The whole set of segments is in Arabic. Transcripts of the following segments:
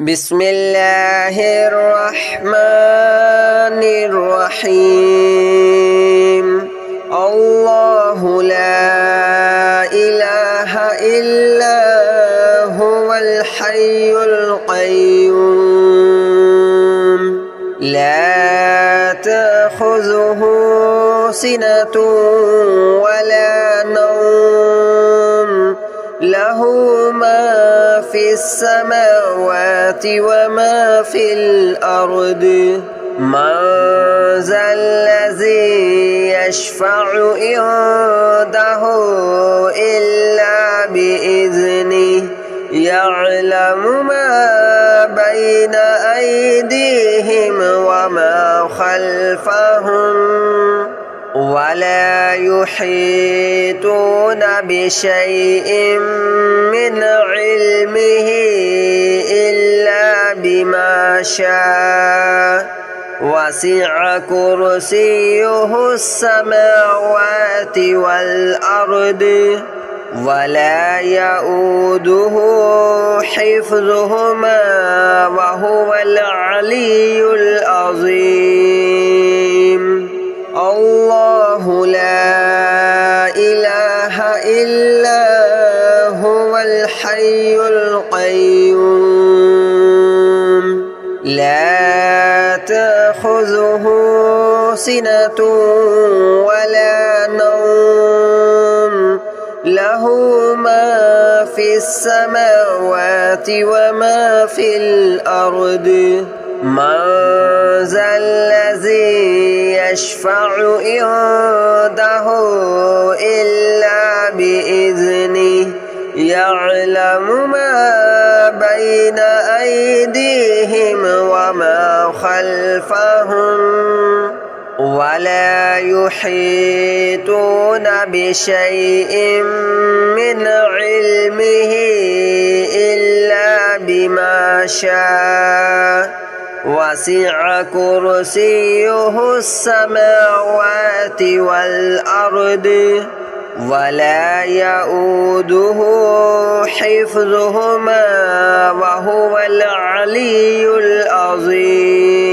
بسم الله الرحمن الرحيم الله لا إله إلا هو الحي القيوم لا تأخذه سنة ولا نوم له ما في السماوات وما في الأرض من ذا الذي يشفع عنده إلا بإذنه يعلم ما بين أيديهم وما خلفهم ولا يحيطون بشيء من علمه إلا بما شاء وسع كرسيه السماوات والأرض ولا يؤوده حفظهما وهو العلي العظيم الله لا إله إلا هو الحي القيوم لا تأخذه سنة ولا نوم له ما في السماوات وما في الأرض من ذا الذي يشفع عنده إلا بإذنه يعلم ما بين أيديهم وما خلفهم ولا يحيطون بشيء من علمه إلا بما شاء وسع كرسيه السماوات والأرض ولا يؤوده حفظهما وهو العلي العظيم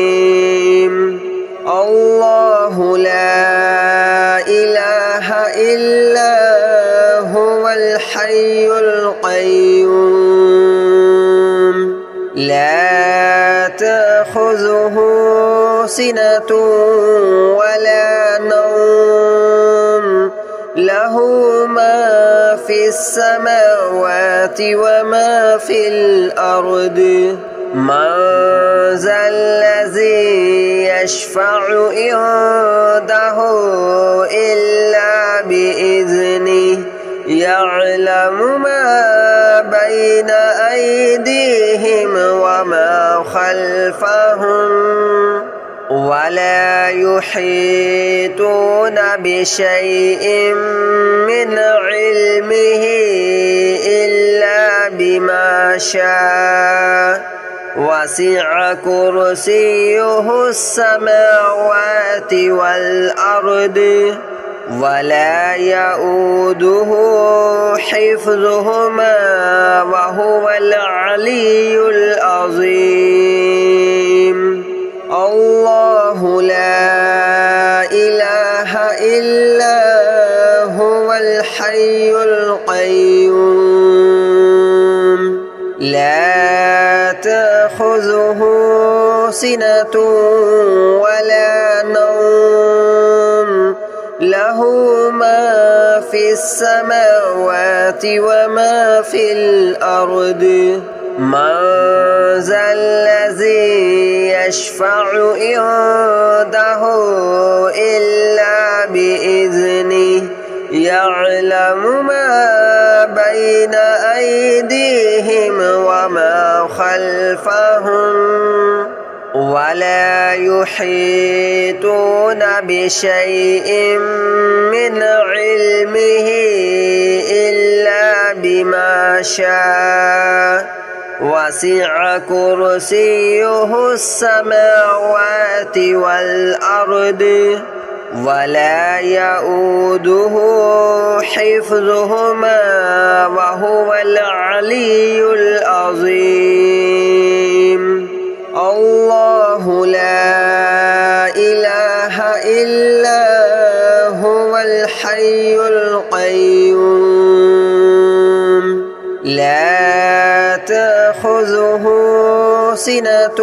الله لا إله إلا هو الحي القيوم لا تأخذه سنة ولا نوم له ما في السماوات وما في الأرض من ذا الذي يشفع عنده إلا بإذنه يعلم ما بين أيديهم وما خلفهم ولا يحيطون بشيء من علمه إلا بما شاء وسع كرسيه السماوات والأرض ولا يؤوده حفظهما وهو العلي العظيم الله لا إله إلا هو الحي القيوم لا تأخذه سنة ولا نوم له ما في السماوات وما في الأرض من ذا الذي يشفع عنده إلا بإذنه يعلم ما بين أيديهم وما خلفهم ولا يحيطون بشيء من علمه إلا بما شاء وسع كرسيه السماوات والأرض ولا يؤوده حفظهما وهو العلي العظيم. تأخذه سنة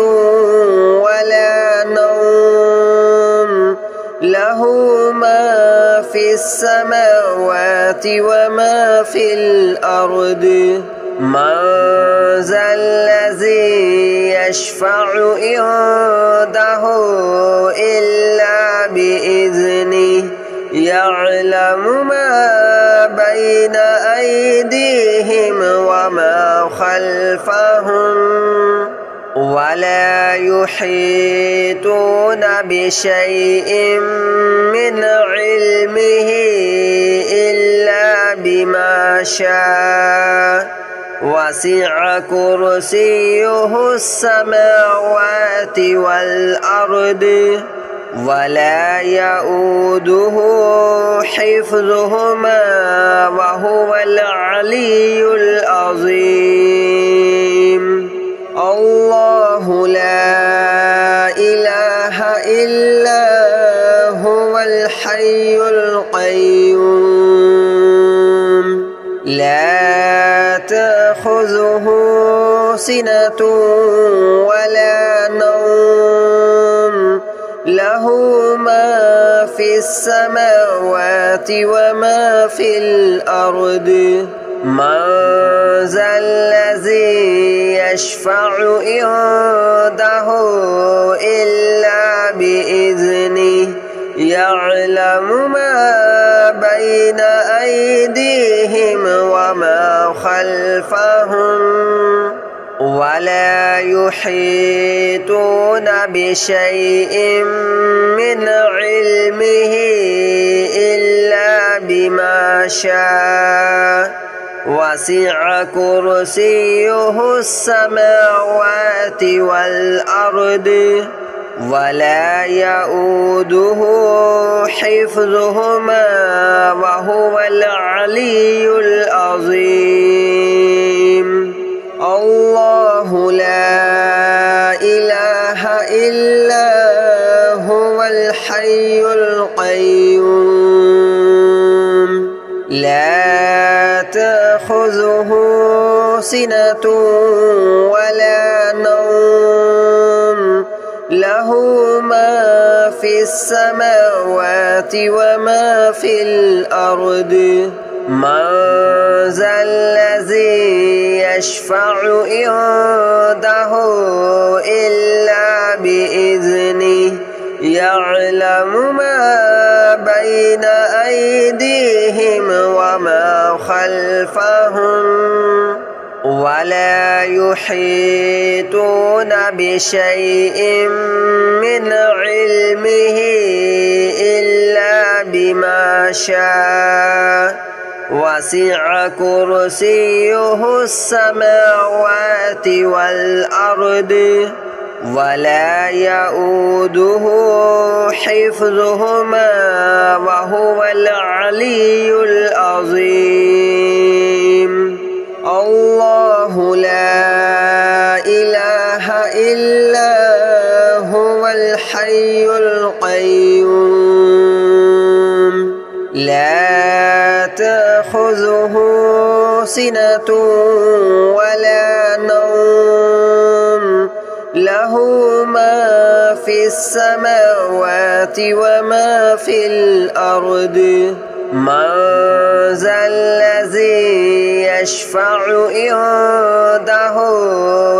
ولا نوم له ما في السماوات وما في الأرض من ذا الذي يشفع عنده إلا بإذنه يعلم ما بين أيديهم وما خلفهم ولا يحيطون بشيء من علمه إلا بما شاء وسع كرسيه السماوات والأرض ولا يؤوده حفظهما وهو العلي العظيم الله لا إله إلا هو الحي القيوم لا تأخذه سنة ولا نوم له ما في السماوات وما في الأرض من ذا الذي يشفع عنده إلا بإذنه يعلم ما بين أيديهم وما خلفهم ولا يحيطون بشيء من علمه إلا بما شاء وسع كرسيه السماوات والأرض ولا يؤوده حفظهما وهو العلي العظيم الله لا إله إلا هو الحي القيوم لا تأخذه سنة ولا نوم له ما في السماوات وما في الأرض من ذا الذي يشفع عنده إلا بإذنه يعلم ما بين أيديهم وما خلفهم ولا يحيطون بشيء من علمه إلا بما شاء وسع كرسيه السماوات والأرض ولا يؤوده حفظهما وهو العلي العظيم الله لا إله إلا هو الحي القيوم لا تأخذه سنة ولا نوم له ما في السماوات وما في الأرض من ذا الذي يشفع عنده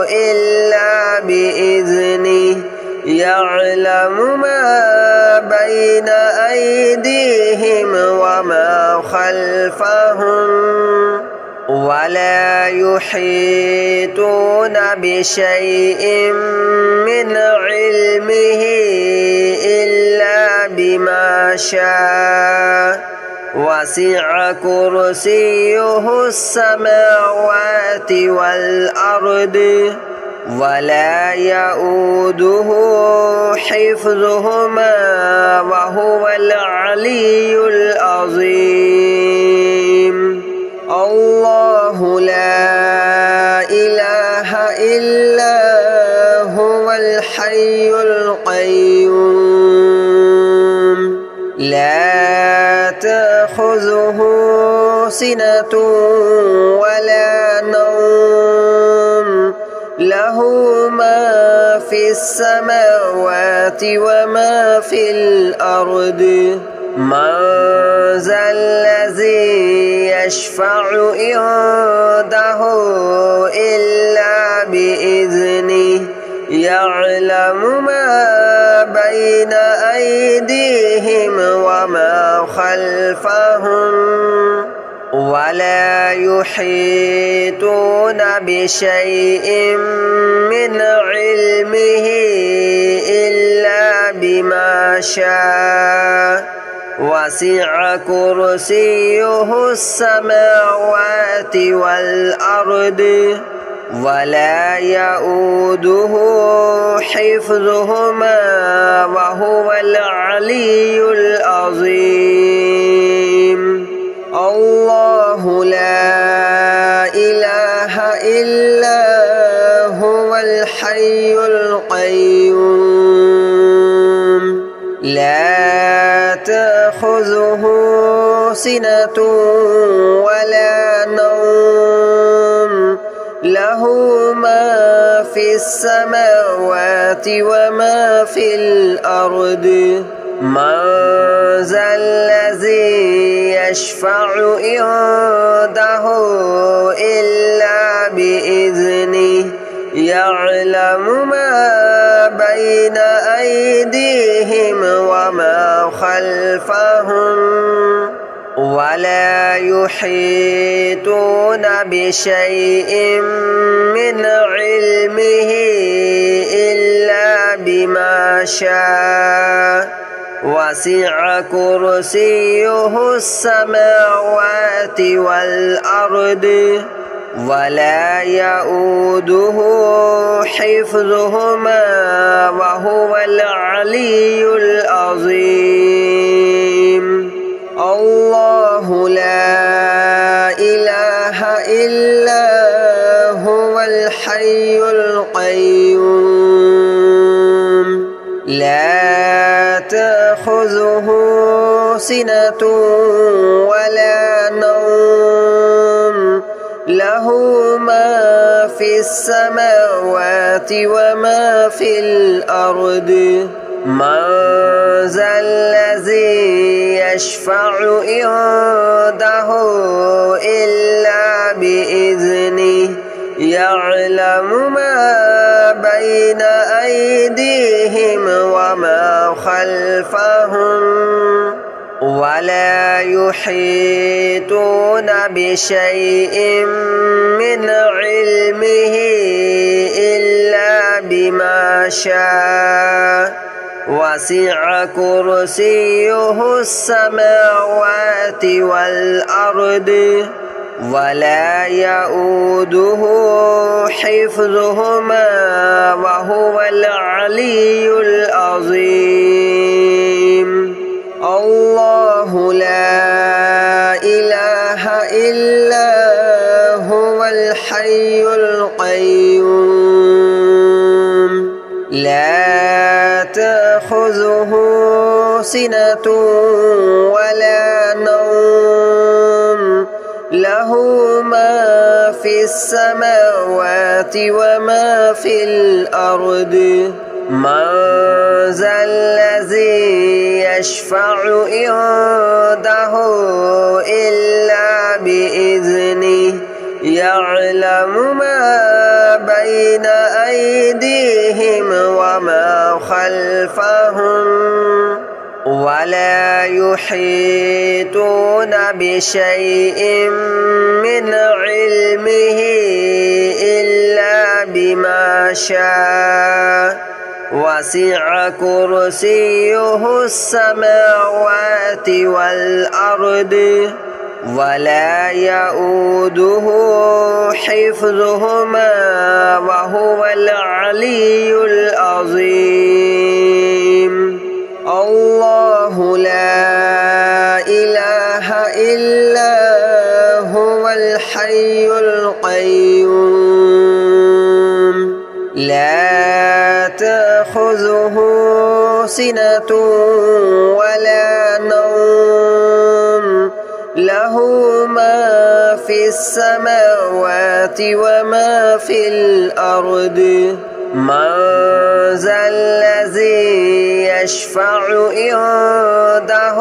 إلا بإذنه يعلم ما بين أيديهم وما خلفهم ولا يحيطون بشيء من علمه إلا بما شاء وسع كرسيه السماوات والأرض ولا يؤوده حفظهما وهو العلي العظيم الله لا إله إلا هو الحي القيوم لا تأخذه سنة ولا نوم له له ما في السماوات وما في الأرض من ذا الذي يشفع عنده إلا بإذنه يعلم ما بين أيديهم وما خلفهم ولا يحيطون بشيء من علمه إلا بما شاء وسع كرسيه السماوات والأرض ولا يؤوده حفظهما وهو العلي العظيم الله لا إله إلا هو الحي القيوم لا تأخذه سنة ولا نوم له ما في السماوات وما في الأرض من ذا الذي يشفع عنده إلا بإذنه يعلم ما بين أيديهم وما خلفهم ولا يحيطون بشيء من علمه إلا بما شاء وسع كرسيه السماوات والأرض ولا يؤوده حفظهما وهو العلي العظيم الله لا إله إلا هو الحي القيوم لا تأخذه سنة ولا نوم له ما في السماوات وما في الأرض من ذا الذي يشفع عنده إلا بإذنه يعلم ما بين أيديهم وما خلفهم ولا يحيطون بشيء من علمه إلا بما شاء وسع كرسيه السماوات والأرض ولا يؤوده حفظهما وهو العلي العظيم الله لا إله إلا هو الحي القيوم لا تأخذه سنة ولا نوم له ما في السماوات وما في الأرض من ذا الذي يشفع عنده إلا بإذنه يعلم ما بين أيديهم وما خلفهم ولا يحيطون بشيء من علمه إلا بما شاء وسع كرسيه السماوات والأرض ولا يؤوده حفظهما وهو العلي العظيم الله لا إله إلا هو الحي القيوم لا تأخذه سنة ولا نوم له له ما في السماوات وما في الأرض من ذا الذي يشفع عنده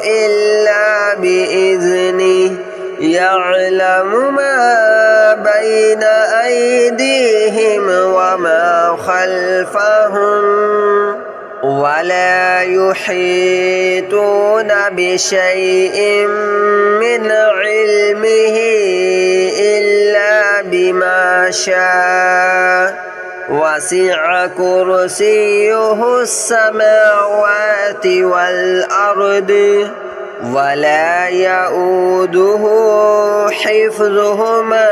إلا بإذنه يعلم ما بين أيديهم وما خلفهم ولا يحيطون بشيء من علمه إلا بما شاء وسع كرسيه السماوات والأرض ولا يؤوده حفظهما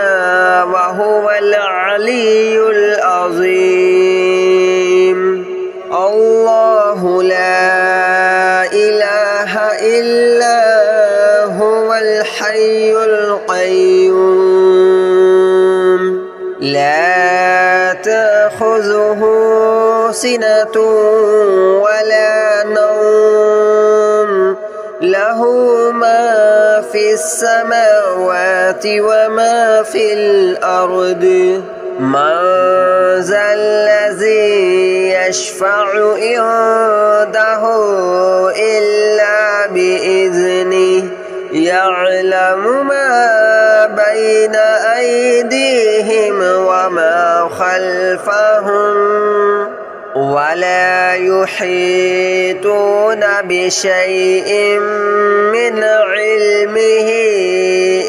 وهو العلي العظيم الله لا إله إلا هو الحي القيوم لا تأخذه سنة ولا نوم له ما في السماوات وما في الأرض من ذا الذي يشفع عنده إلا بإذنه يعلم ما بين أيديهم وما خلفهم ولا يحيطون بشيء من علمه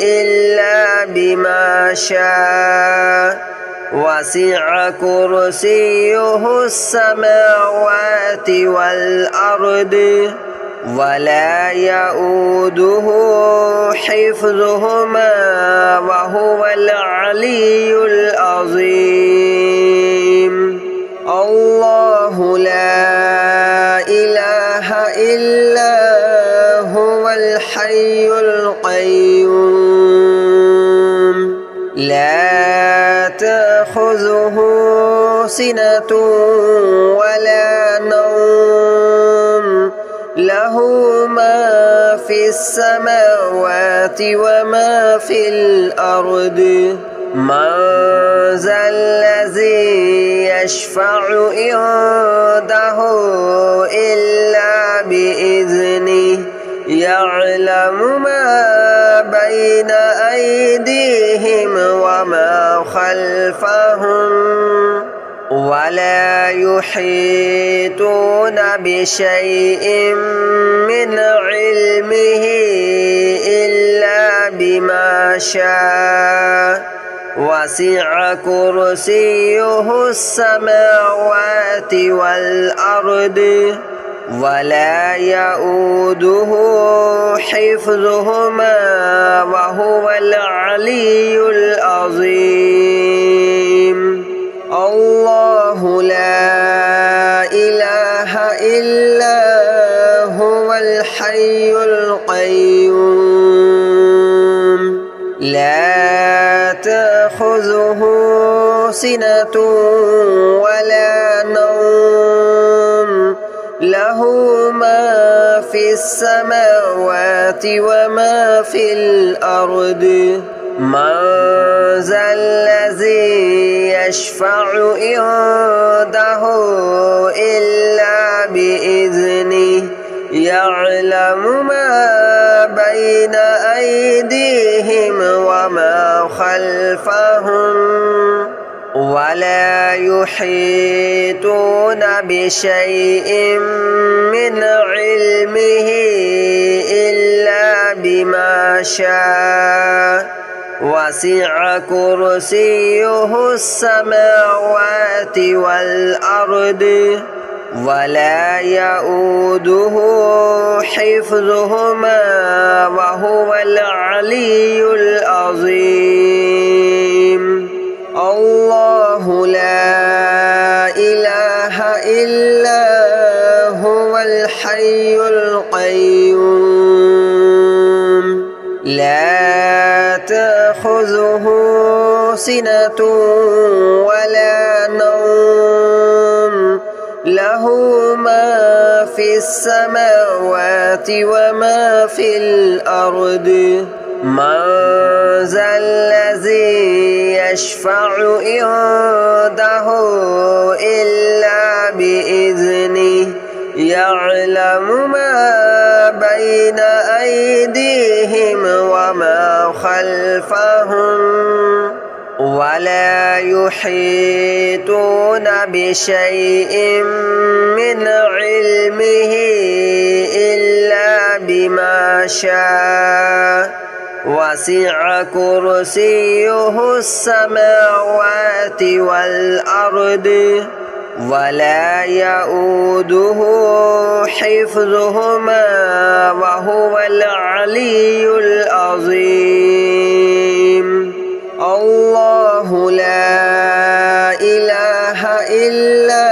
إلا بما شاء وسع كرسيه السماوات والأرض ولا يؤوده حفظهما وهو العلي العظيم الله لا إله إلا هو الحي القيوم لا تأخذه سنة ولا نوم له ما في السماوات وما في الأرض من ذا الذي يشفع عنده إلا بإذنه يعلم ما بين أيديهم وما خلفهم ولا يحيطون بشيء من علمه إلا بما شاء وسع كرسيه السماوات والأرض ولا يؤوده حفظهما وهو العلي العظيم الله لا إله إلا هو الحي القيوم لا تأخذه سنة ولا نوم له ما في السماوات وما في الأرض من ذا الذي يشفع عنده إلا بإذنه يعلم ما بين أيديهم وما خلفهم ولا يحيطون بشيء من علمه إلا بما شاء وسع كرسيه السماوات والأرض ولا يؤوده حفظهما وهو العلي العظيم الله لا إله إلا هو الحي القيوم لا تأخذه سنة ولا نوم له ما في السماوات وما في الأرض من ذا الذي يشفع عنده إلا بإذنه يعلم ما بين أيديهم وما خلفهم ولا يحيطون بشيء من علمه إلا بما شاء وسع كرسيه السماوات والأرض ولا يؤوده حفظهما وهو العلي العظيم الله لا إله إلا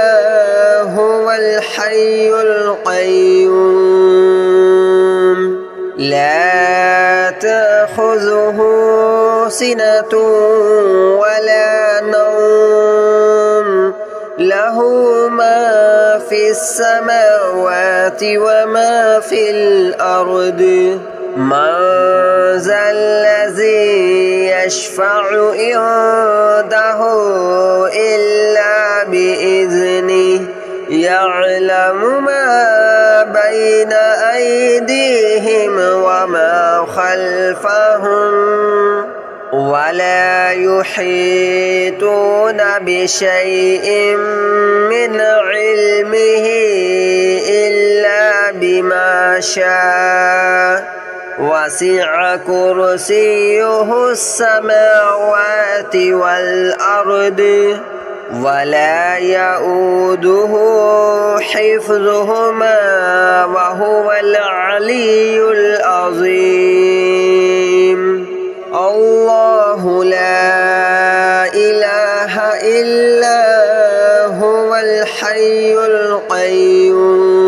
هو الحي القيوم لا تأخذه سنة ولا نوم له ما في السماوات وما في الأرض من ذا الذي يشفع عنده إلا بإذنه يعلم ما بين أيديهم وما خلفهم ولا يحيطون بشيء من علمه إلا بما شاء وسع كرسيه السماوات والأرض ولا يؤوده حفظهما وهو العلي العظيم الله لا إله إلا هو الحي القيوم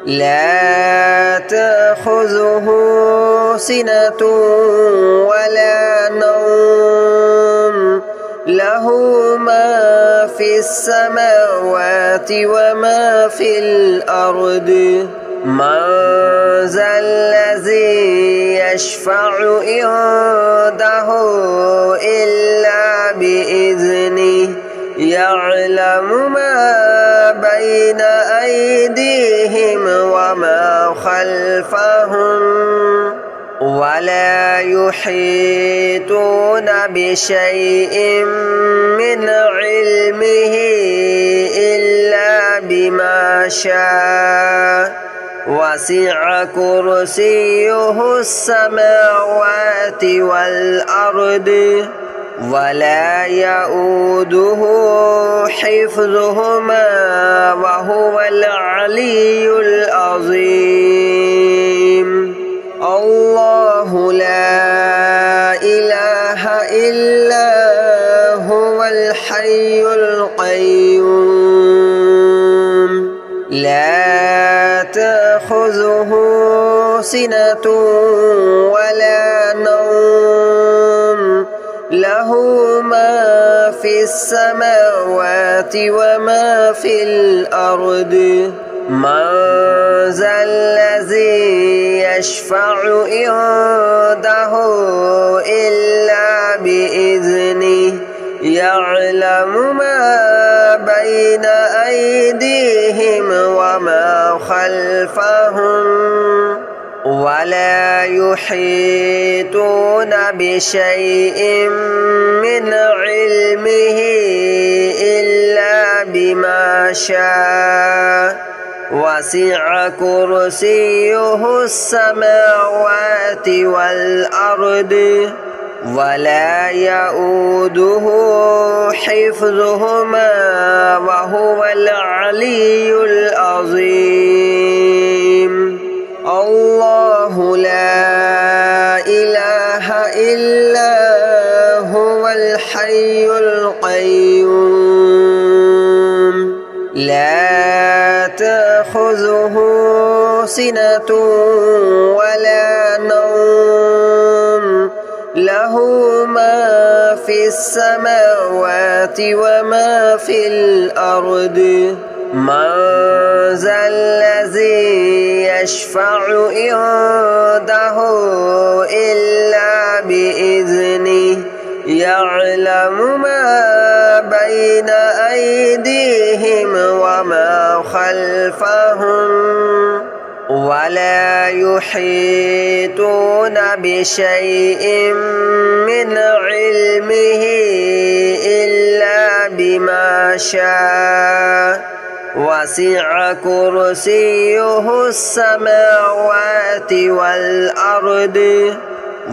لا تأخذه سنة ولا نوم له ما في السماوات وما في الأرض من ذا الذي يشفع عنده إلا بإذنه يعلم ما بين أيديهم وما خلفهم ولا يحيطون بشيء من علمه إلا بما شاء وسع كرسيه السماوات والأرض ولا يؤوده حفظهما وهو العلي العظيم الله لا إله إلا هو الحي القيوم لا تأخذه سنة ولا نوم له ما في السماوات وما في الأرض من ذا الذي يشفع عنده إلا بإذنه يعلم ما بين أيديهم وما خلفهم ولا يحيطون بشيء من علمه إلا بما شاء وسع كرسيه السماوات والأرض ولا يؤوده حفظهما وهو العلي العظيم الله لا إله إلا هو الحي القيوم لا تأخذه سنة ولا نوم له ما في السماوات وما في الأرض من ذا الذي يشفع عنده إلا بإذنه يعلم ما بين أيديهم وما خلفهم ولا يحيطون بشيء من علمه إلا بما شاء وسع كرسيه السماوات والأرض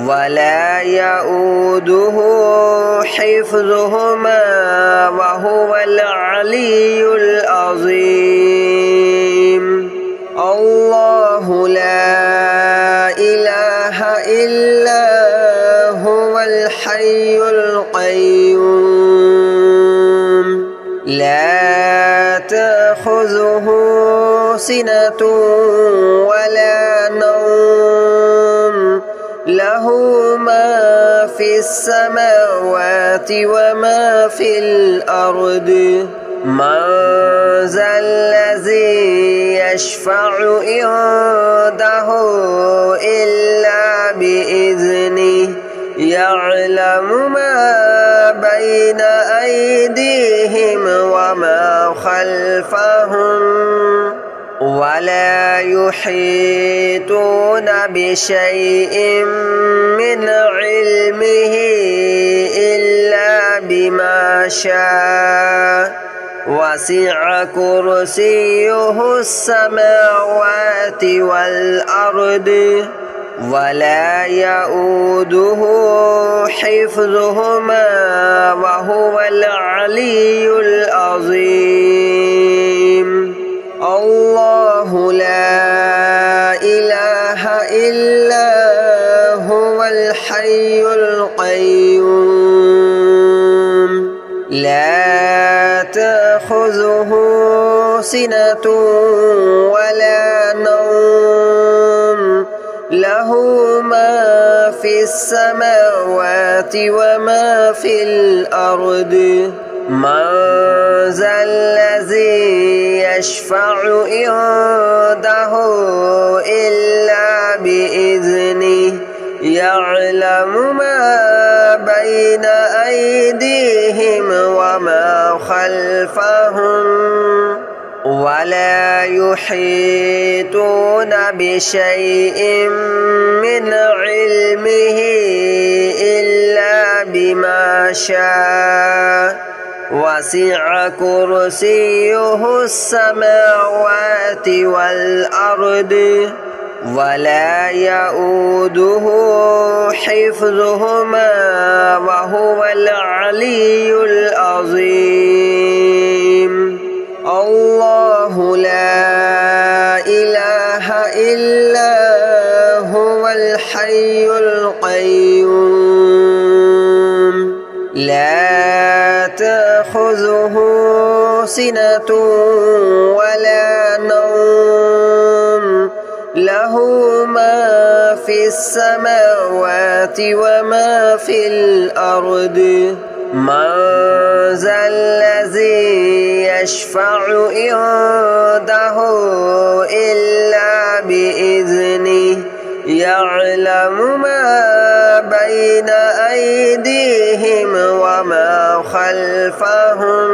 ولا يؤوده حفظهما وهو العلي العظيم الله لا إله إلا هو الحي القيوم لا تأخذه سنة ولا نوم له ما في السماوات وما في الأرض من ذا الذي يشفع عنده إلا بإذنه يعلم ما بين أيديهم وما خلفهم ولا يحيطون بشيء من علمه إلا بما شاء وسع كرسيه السماوات والأرض ولا يؤوده حفظهما وهو العلي العظيم الله لا إله إلا هو الحي القيوم لا تأخذه سنة ولا نوم له ما في السماوات وما في الأرض من ذا الذي يشفع عنده إلا بإذنه يعلم ما بين أيديهم وما خلفهم ولا يحيطون بشيء من علمه إلا بما شاء وسع كرسيه السماوات والأرض ولا يؤوده حفظهما وهو العلي العظيم الله لا إله إلا هو الحي القيوم لا تأخذه سنة ولا نوم له ما في السماوات وما في الأرض من ذا الذي يشفع عنده إلا بإذنه يعلم ما بين أيديهم وما خلفهم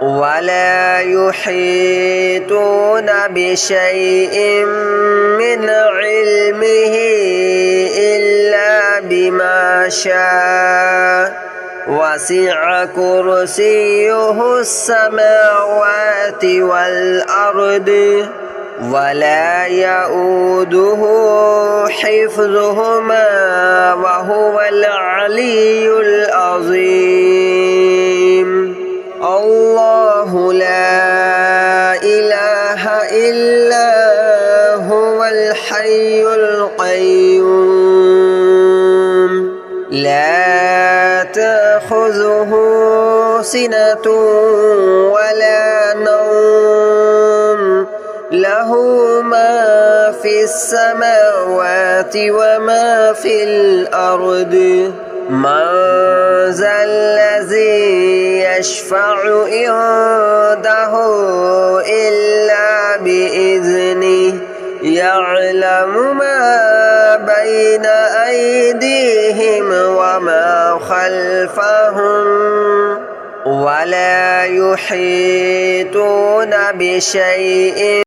ولا يحيطون بشيء من علمه إلا بما شاء وسع كرسيه السماوات والأرض ولا يؤوده حفظهما وهو العلي العظيم الله لا إله إلا هو الحي القيوم لا تأخذه سنة ولا نوم له ما في السماوات وما في الأرض من ذا الذي يشفع عنده إلا بإذنه يعلم ما بين أيديهم وما خلفهم ولا يحيطون بشيء